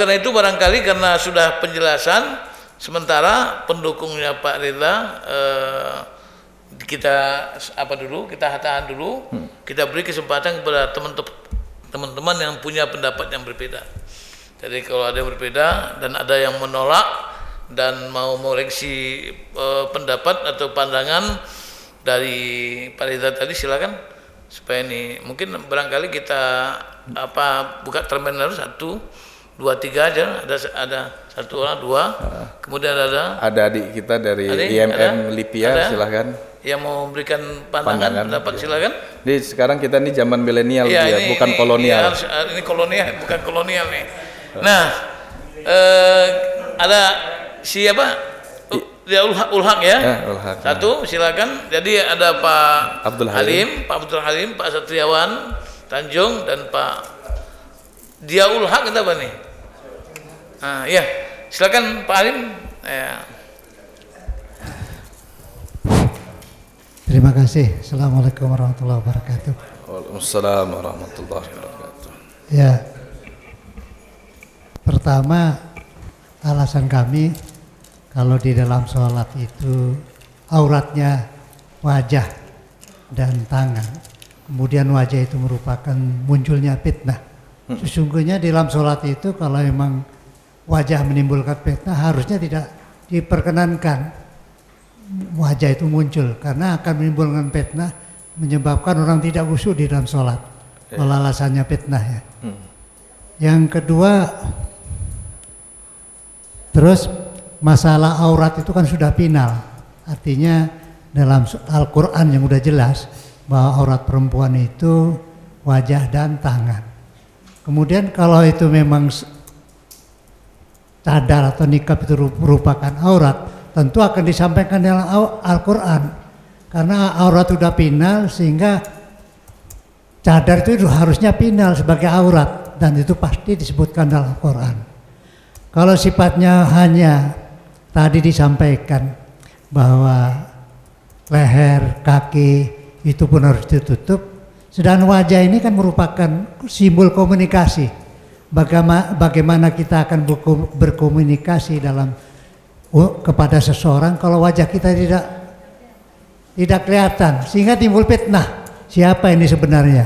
karena itu barangkali karena sudah penjelasan, sementara pendukungnya Pak Ridha kita tahan dulu, kita beri kesempatan kepada teman-teman yang punya pendapat yang berbeda. Jadi kalau ada yang berbeda dan ada yang menolak dan mau mengoreksi pendapat atau pandangan dari Pak Ridha tadi, silakan, supaya ini mungkin barangkali kita buka terminal 1, 2, 3 aja, ada 1 orang 2, kemudian ada adik kita dari IMM Lipia, silakan yang mau memberikan pandangan pendapat, silakan. Jadi sekarang kita ini zaman milenial ya, bukan kolonial. Ini kolonial, bukan kolonial nih. Nah, ada siapa? Ya, Ulhaq ya. Ulhaq. 1, silakan. Jadi ada Pak Abdul Halim, Pak Satriawan Tanjung, dan Pak Dia Ulhaq kita apa nih? Nah, ya, silakan Pak Halim. Ya. Terima kasih. Assalamualaikum warahmatullahi wabarakatuh. Waalaikumsalam warahmatullahi wabarakatuh. Ya, pertama alasan kami kalau di dalam sholat itu auratnya wajah dan tangan, kemudian wajah itu merupakan munculnya fitnah. Sesungguhnya di dalam sholat itu kalau memang wajah menimbulkan fitnah, harusnya tidak diperkenankan wajah itu muncul, karena akan menimbulkan fitnah, menyebabkan orang tidak khusyuk di dalam sholat. Kalau alasannya fitnah ya. Yang kedua, terus masalah aurat itu kan sudah final. Artinya dalam Al-Quran yang udah jelas bahwa aurat perempuan itu wajah dan tangan. Kemudian kalau itu memang cadar atau nikab itu merupakan aurat, tentu akan disampaikan dalam Al-Quran. Karena aurat sudah final, sehingga cadar itu harusnya final sebagai aurat, dan itu pasti disebutkan dalam Al-Quran. Kalau sifatnya hanya tadi disampaikan bahwa leher, kaki itu pun harus ditutup, sedangkan wajah ini kan merupakan simbol komunikasi. Bagaimana kita akan berkomunikasi kepada seseorang kalau wajah kita tidak kelihatan, sehingga timbul fitnah. Siapa ini sebenarnya?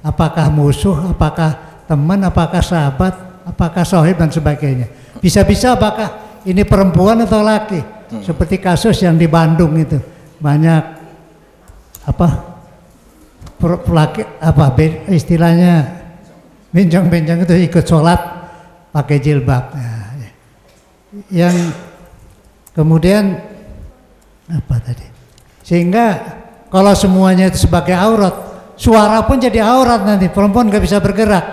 Apakah musuh, apakah teman, apakah sahabat, apakah sohib dan sebagainya. Bisa-bisa apakah ini perempuan atau laki? Seperti kasus yang di Bandung itu, banyak istilahnya benjang-benjang itu ikut sholat pakai jilbab. Nah, yang kemudian apa tadi? Sehingga kalau semuanya itu sebagai aurat, suara pun jadi aurat nanti, perempuan nggak bisa bergerak.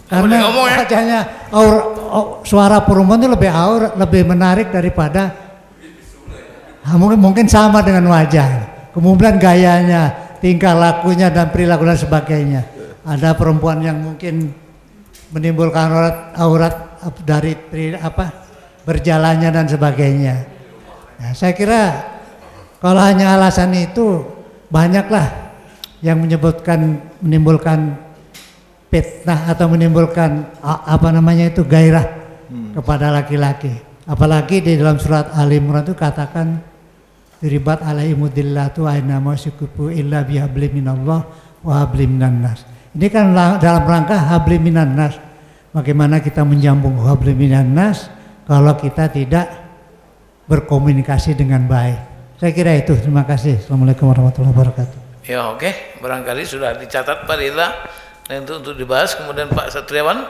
Karena wajahnya suara perempuan itu lebih aurat, lebih menarik daripada mungkin sama dengan wajah. Kemudian gayanya, tingkah lakunya dan perilaku dan sebagainya. Ada perempuan yang mungkin menimbulkan aurat dari berjalannya dan sebagainya. Nah, saya kira kalau hanya alasan itu, banyaklah yang menimbulkan fitnah atau menimbulkan gairah kepada laki-laki. Apalagi di dalam surat Ali Imran itu katakan, diribat alaihimudillatu aina masyukubu illa bihabli minallah wa habli minan nas. Ini kan dalam rangka habli minan nas. Bagaimana kita menyambung habli minan nas kalau kita tidak berkomunikasi dengan baik. Saya kira itu. Terima kasih. Assalamualaikum warahmatullahi wabarakatuh. Ya, oke. Barangkali sudah dicatat Pak Ridha untuk dibahas. Kemudian Pak Satriawan,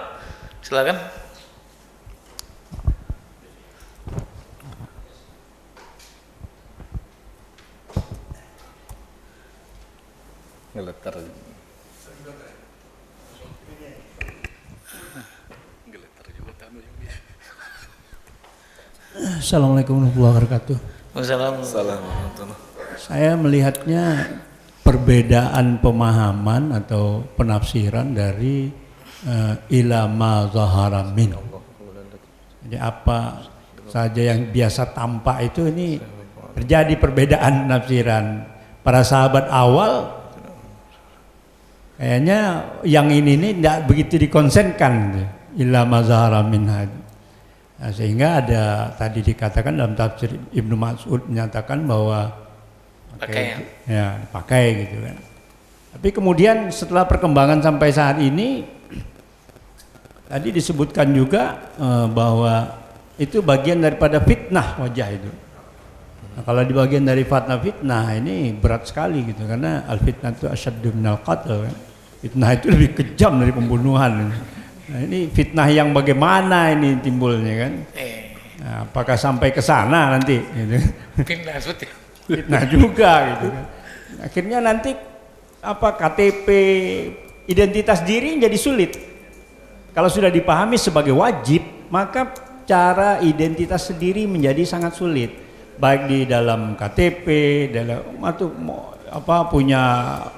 silakan. Ngeletar. Assalamualaikum warahmatullahi wabarakatuh. Wassalamualaikum. Saya melihatnya perbedaan pemahaman atau penafsiran dari ilama zahara min. Jadi apa saja yang biasa tampak itu, ini terjadi perbedaan penafsiran. Para sahabat awal kayaknya yang ini tidak begitu dikonsenkan. illa ma zahara minha. Nah, sehingga ada tadi dikatakan dalam tafsir Ibnu Mas'ud menyatakan bahwa pakai gitu kan. Tapi kemudian setelah perkembangan sampai saat ini tadi disebutkan juga bahwa itu bagian daripada fitnah wajah itu. Nah, kalau di bagian dari fitnah ini berat sekali gitu, karena al fitnah itu asyaddu minal qatl kan. Fitnah itu lebih kejam dari pembunuhan. Nah, ini fitnah yang bagaimana ini timbulnya kan? Nah, apakah sampai ke sana nanti? Gitu. Fitnah juga gitu kan. Akhirnya nanti KTP identitas diri jadi sulit. Kalau sudah dipahami sebagai wajib, maka cara identitas sendiri menjadi sangat sulit. Baik di dalam KTP, dalam punya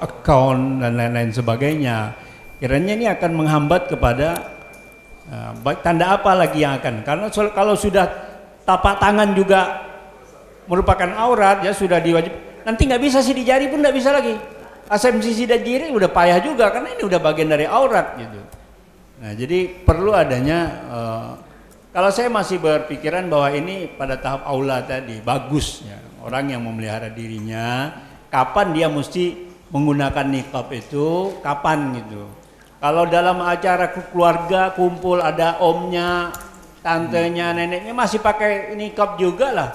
account dan lain-lain sebagainya. Kiranya ini akan menghambat kepada baik tanda apa lagi yang akan, karena kalau sudah tapak tangan juga merupakan aurat ya sudah diwajib, nanti nggak bisa sidik jari pun nggak bisa lagi. Asepsi sidik jari udah payah juga karena ini udah bagian dari aurat gitu. Nah jadi perlu adanya kalau saya masih berpikiran bahwa ini pada tahap aula tadi bagus ya, orang yang memelihara dirinya kapan dia mesti menggunakan niqab itu kapan gitu. Kalau dalam acara keluarga kumpul ada omnya, tantenya, neneknya masih pakai niqab juga lah.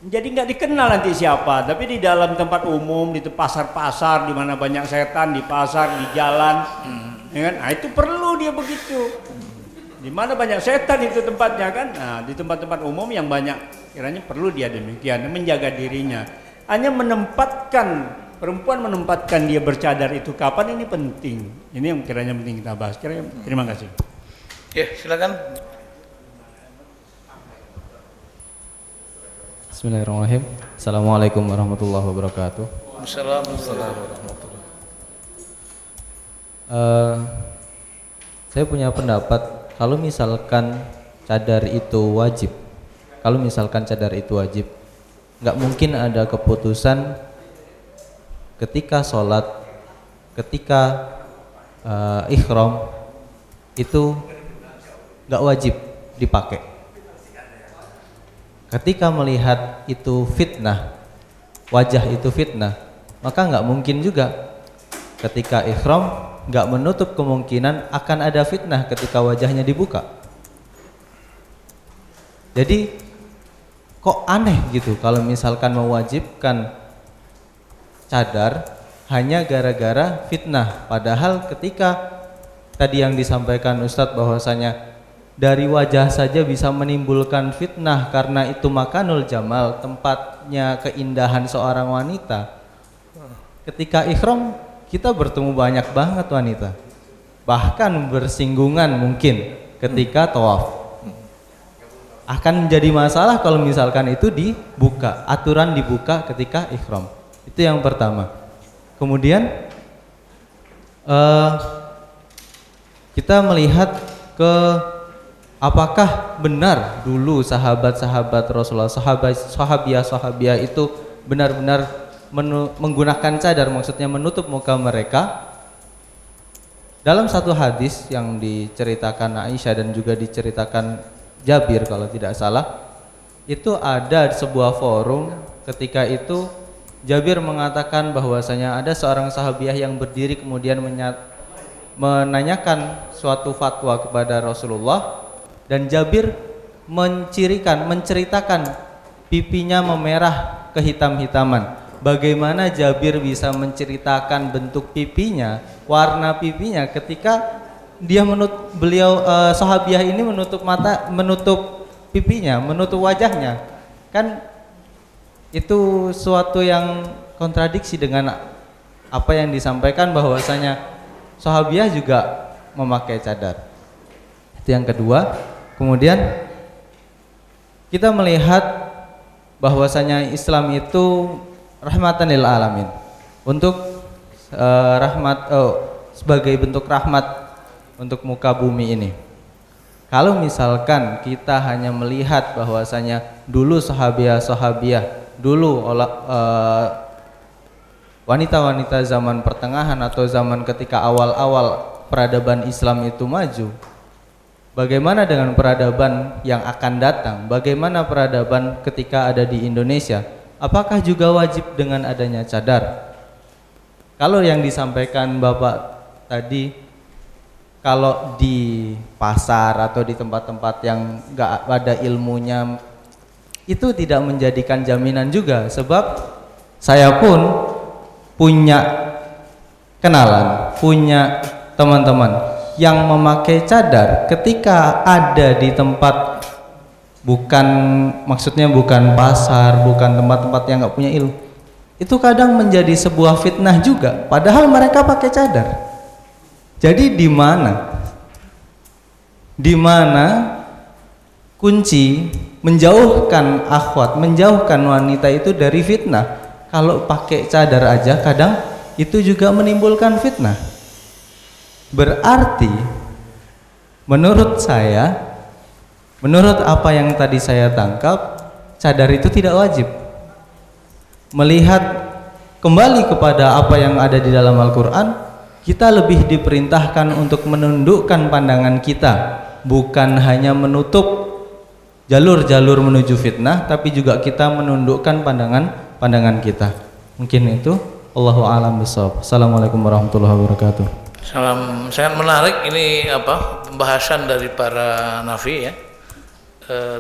Jadi nggak dikenal nanti siapa. Tapi di dalam tempat umum, di pasar-pasar, di mana banyak setan, di pasar, di jalan, ya kan? Nah, itu perlu dia begitu. Di mana banyak setan itu tempatnya kan. Nah, di tempat-tempat umum yang banyak, kiranya perlu dia demikian, menjaga dirinya. Hanya perempuan menempatkan dia bercadar itu kapan ini penting. Ini yang kiranya penting kita bahas. Terima kasih. Ya, silakan. Bismillahirrahmanirrahim. Assalamualaikum warahmatullahi wabarakatuh. Assalamualaikum warahmatullahi wabarakatuh. Saya punya pendapat kalau misalkan cadar itu wajib, nggak mungkin ada keputusan ketika sholat, ketika ihram itu nggak wajib dipakai. Ketika melihat itu fitnah, wajah itu fitnah, maka nggak mungkin juga ketika ihram nggak menutup kemungkinan akan ada fitnah ketika wajahnya dibuka. Jadi kok aneh gitu kalau misalkan mewajibkan cadar hanya gara-gara fitnah, padahal ketika tadi yang disampaikan Ustadz bahwasanya dari wajah saja bisa menimbulkan fitnah karena itu makanul jamal, tempatnya keindahan seorang wanita. Ketika ihram kita bertemu banyak banget wanita, bahkan bersinggungan mungkin ketika tawaf. Akan menjadi masalah kalau misalkan itu dibuka, aturan dibuka ketika ihram. Itu yang pertama. Kemudian kita melihat ke apakah benar dulu sahabat-sahabat Rasulullah, sahabiah itu benar-benar menggunakan cadar, maksudnya menutup muka mereka. Dalam satu hadis yang diceritakan Aisyah dan juga diceritakan Jabir kalau tidak salah, itu ada sebuah forum ketika itu Jabir mengatakan bahwasanya ada seorang sahabiah yang berdiri kemudian menanyakan suatu fatwa kepada Rasulullah, dan Jabir menceritakan pipinya memerah kehitam-hitaman. Bagaimana Jabir bisa menceritakan bentuk pipinya, warna pipinya ketika sahabiah ini menutup mata, menutup pipinya, menutup wajahnya. Kan itu suatu yang kontradiksi dengan apa yang disampaikan bahwasanya sahabiah juga memakai cadar. Itu yang kedua. Kemudian kita melihat bahwasanya Islam itu rahmatan lil alamin, untuk sebagai bentuk rahmat untuk muka bumi ini. Kalau misalkan kita hanya melihat bahwasanya dulu sahabiah, dulu wanita-wanita zaman pertengahan atau zaman ketika awal-awal peradaban Islam itu maju, bagaimana dengan peradaban yang akan datang? Bagaimana peradaban ketika ada di Indonesia? Apakah juga wajib dengan adanya cadar? Kalau yang disampaikan Bapak tadi, kalau di pasar atau di tempat-tempat yang nggak ada ilmunya, itu tidak menjadikan jaminan juga. Sebab saya pun punya kenalan, punya teman-teman yang memakai cadar ketika ada di tempat maksudnya bukan pasar, bukan tempat-tempat yang nggak punya ilmu. Itu kadang menjadi sebuah fitnah juga, padahal mereka pakai cadar. Jadi di mana kunci menjauhkan akhwat, menjauhkan wanita itu dari fitnah? Kalau pakai cadar aja kadang itu juga menimbulkan fitnah. Berarti menurut saya, menurut apa yang tadi saya tangkap, cadar itu tidak wajib. Melihat kembali kepada apa yang ada di dalam Al-Quran, kita lebih diperintahkan untuk menundukkan pandangan kita, bukan hanya menutup jalur-jalur menuju fitnah, tapi juga kita menundukkan pandangan kita. Mungkin itu. Allahu a'lam bishawab. Assalamualaikum warahmatullahi wabarakatuh. Salam, sangat menarik ini pembahasan dari para nafi ya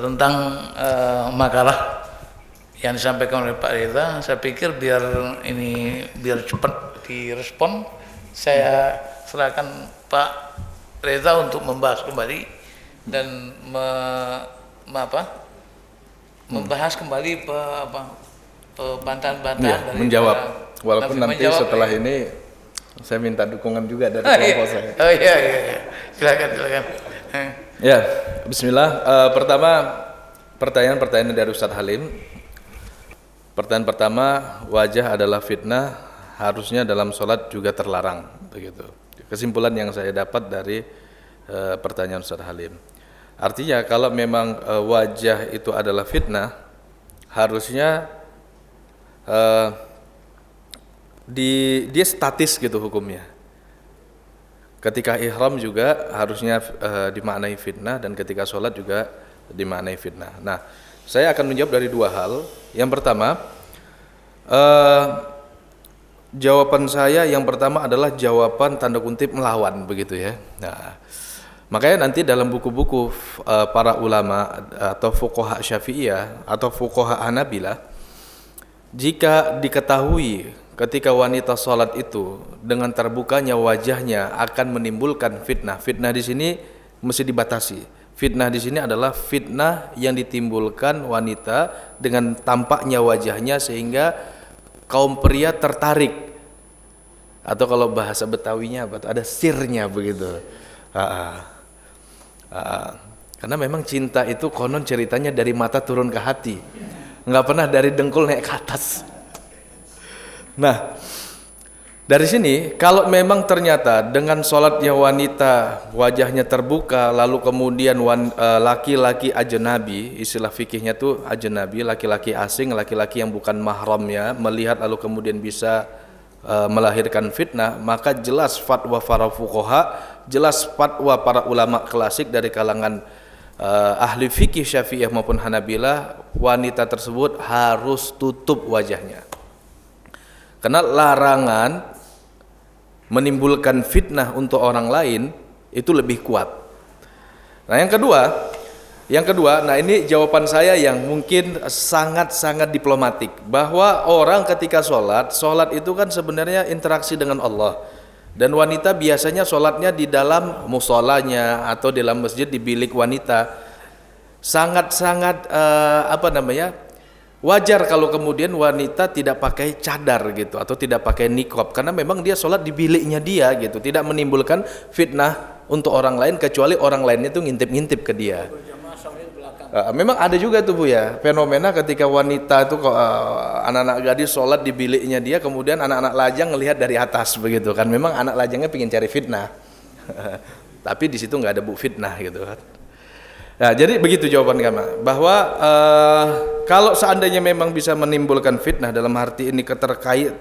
tentang makalah yang disampaikan oleh Pak Reza. Saya pikir biar cepat direspon, saya silakan Pak Reza untuk membahas kembali dan membahas kembali bantahan-bantahan dari menjawab. Walaupun nanti setelah ini saya minta dukungan juga dari kelompok saya. Oh iya. Silakan. Ya, bismillah. Pertama, pertanyaan dari Ustadz Halim. Pertanyaan pertama, wajah adalah fitnah, harusnya dalam sholat juga terlarang, begitu. Kesimpulan yang saya dapat dari pertanyaan Ustadz Halim. Artinya kalau memang wajah itu adalah fitnah, harusnya dia statis gitu hukumnya. Ketika ihram juga harusnya dimaknai fitnah, dan ketika sholat juga dimaknai fitnah. Nah, saya akan menjawab dari dua hal. Yang pertama, jawaban saya yang pertama adalah jawaban tanda kutip melawan, begitu ya. Nah, makanya nanti dalam buku-buku para ulama atau fuqaha Syafi'iyah atau fuqaha Hanabilah, jika diketahui ketika wanita sholat itu dengan terbukanya wajahnya akan menimbulkan fitnah. Fitnah di sini mesti dibatasi. Fitnah di sini adalah fitnah yang ditimbulkan wanita dengan tampaknya wajahnya sehingga kaum pria tertarik, atau kalau bahasa Betawinya ada sirnya begitu. Karena memang cinta itu konon ceritanya dari mata turun ke hati, nggak pernah dari dengkul naik ke atas. Nah, dari sini kalau memang ternyata dengan sholatnya wanita wajahnya terbuka, lalu kemudian laki-laki ajnabi, istilah fikihnya tuh ajnabi, laki-laki asing, laki-laki yang bukan mahramnya melihat lalu kemudian bisa melahirkan fitnah, maka jelas fatwa para fuqaha, jelas fatwa para ulama klasik dari kalangan ahli fikih Syafi'iyah maupun Hanabilah, wanita tersebut harus tutup wajahnya. Karena larangan menimbulkan fitnah untuk orang lain itu lebih kuat. Nah, yang kedua, nah ini jawaban saya yang mungkin sangat-sangat diplomatik, bahwa orang ketika sholat itu kan sebenarnya interaksi dengan Allah, dan wanita biasanya sholatnya di dalam musholanya atau di dalam masjid, di bilik wanita. Sangat-sangat wajar kalau kemudian wanita tidak pakai cadar gitu, atau tidak pakai niqab, karena memang dia sholat di biliknya dia gitu, tidak menimbulkan fitnah untuk orang lain, kecuali orang lainnya itu ngintip-ngintip ke dia. Memang ada juga tuh Bu ya, fenomena ketika wanita itu anak-anak gadis sholat di biliknya dia, kemudian anak-anak lajang ngelihat dari atas begitu kan. Memang anak lajangnya pengen cari fitnah, tapi di situ nggak ada bu fitnah gitu kan. Nah, jadi begitu jawaban kami, bahwa kalau seandainya memang bisa menimbulkan fitnah dalam arti ini keterkait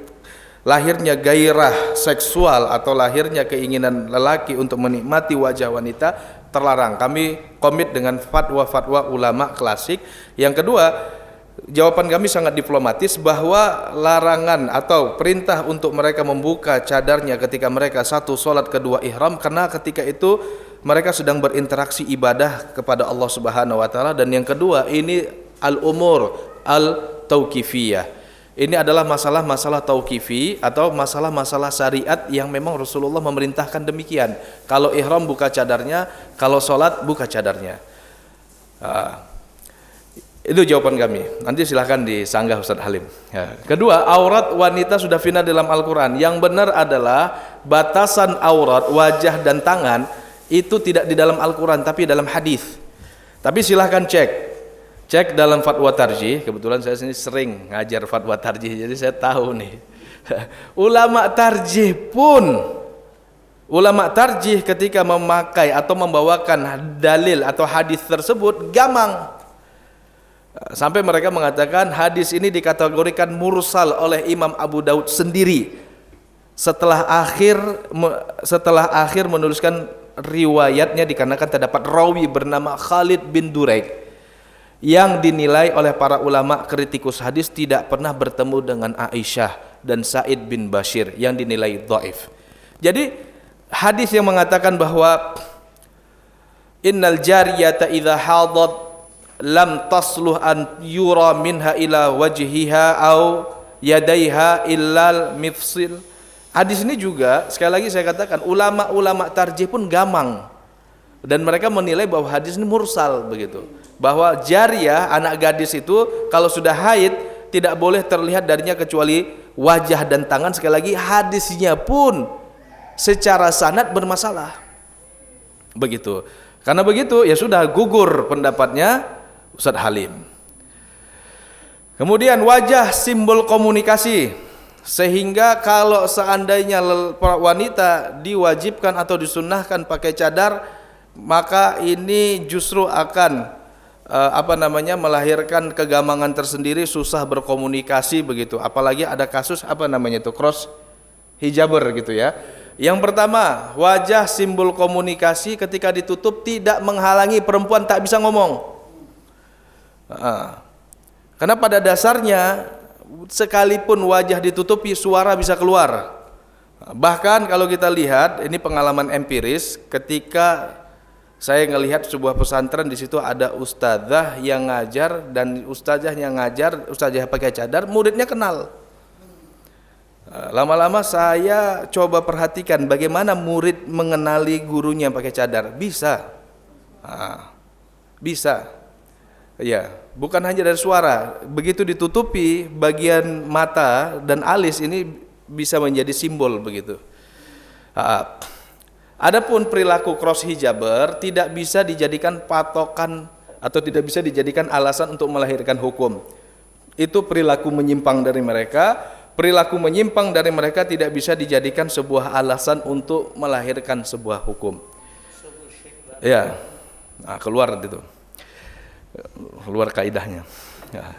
lahirnya gairah seksual atau lahirnya keinginan lelaki untuk menikmati wajah wanita, terlarang. Kami komit dengan fatwa-fatwa ulama klasik. Yang kedua, jawaban kami sangat diplomatis bahwa larangan atau perintah untuk mereka membuka cadarnya ketika mereka satu sholat, kedua ihram, karena ketika itu mereka sedang berinteraksi ibadah kepada Allah Subhanahu wa taala, dan yang kedua ini al-umur al-tauqifiyah. Ini adalah masalah-masalah tauqifi atau masalah-masalah syariat yang memang Rasulullah memerintahkan demikian. Kalau ihram buka cadarnya, kalau sholat buka cadarnya. Itu jawaban kami. Nanti silahkan disanggah Ustaz Halim. Ya. Kedua, aurat wanita sudah final dalam Al-Quran. Yang benar adalah batasan aurat wajah dan tangan itu tidak di dalam Al-Quran tapi dalam hadis. Tapi silahkan cek dalam fatwa tarjih. Kebetulan saya sini sering ngajar fatwa tarjih, jadi saya tahu nih. Ulama tarjih ketika memakai atau membawakan dalil atau hadis tersebut gamang. Sampai mereka mengatakan hadis ini dikategorikan mursal oleh Imam Abu Daud sendiri setelah akhir menuliskan riwayatnya, dikarenakan terdapat rawi bernama Khalid bin Duraik yang dinilai oleh para ulama kritikus hadis tidak pernah bertemu dengan Aisyah dan Sa'id bin Bashir yang dinilai dhaif. Jadi hadis yang mengatakan bahwa innal jariyata idza hadat lam tasluh an yura minha ila wajhiha au yadaiha illal mifsil. Hadis ini juga sekali lagi saya katakan ulama-ulama tarjih pun gamang, dan mereka menilai bahwa hadis ini mursal begitu. Bahwa jariyah, anak gadis itu kalau sudah haid tidak boleh terlihat darinya kecuali wajah dan tangan. Sekali lagi hadisnya pun secara sanad bermasalah begitu. Karena begitu ya sudah gugur pendapatnya Ustaz Halim. Kemudian wajah simbol komunikasi, sehingga kalau seandainya wanita diwajibkan atau disunnahkan pakai cadar, maka ini justru akan melahirkan kegamangan tersendiri, susah berkomunikasi begitu. Apalagi ada kasus cross hijaber gitu ya. Yang pertama, wajah simbol komunikasi ketika ditutup tidak menghalangi perempuan tak bisa ngomong. Karena pada dasarnya sekalipun wajah ditutupi, suara bisa keluar. Bahkan kalau kita lihat, ini pengalaman empiris, ketika saya ngelihat sebuah pesantren, di situ ada ustazah yang ngajar, dan ustazah pakai cadar, muridnya kenal. Lama-lama saya coba perhatikan bagaimana murid mengenali gurunya pakai cadar. Bisa. Ya, bukan hanya dari suara. Begitu ditutupi bagian mata dan alis, ini bisa menjadi simbol begitu. Adapun perilaku cross hijaber tidak bisa dijadikan patokan atau tidak bisa dijadikan alasan untuk melahirkan hukum. Itu perilaku menyimpang dari mereka. Perilaku menyimpang dari mereka tidak bisa dijadikan sebuah alasan untuk melahirkan sebuah hukum. Ya, keluar itu, keluar kaidahnya. Ya.